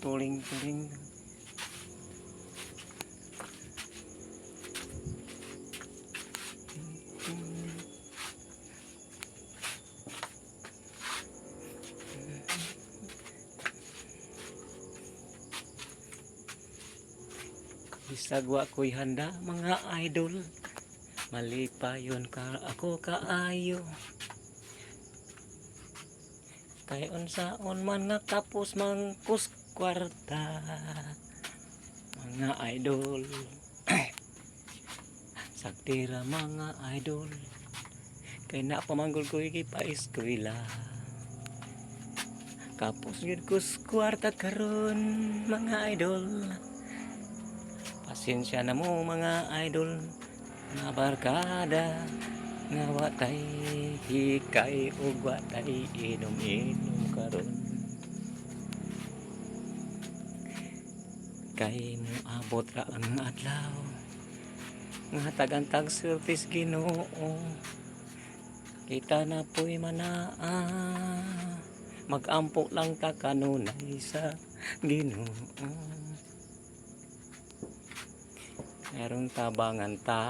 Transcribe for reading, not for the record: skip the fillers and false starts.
tuling-tuling. Isagwa ko'y handa mga idol, malipayon ka ako kaayo. Kay unsaon man nga kapos mangkus kwarta mga idol. Sagtira mga idol, kay napamanggol ko pa-eskwela. Kapos gid kus kwarta karon mga idol. Pasensya na mo mga idol, mga barkada nga watay hikay ug watay inom-inom karon. Kay mo abot ra ang adlaw nga tagantag servis Ginoo. Kita na po'y manaa, mag-ampo lang ta kanunay sa Ginoo. Merong tabangan ta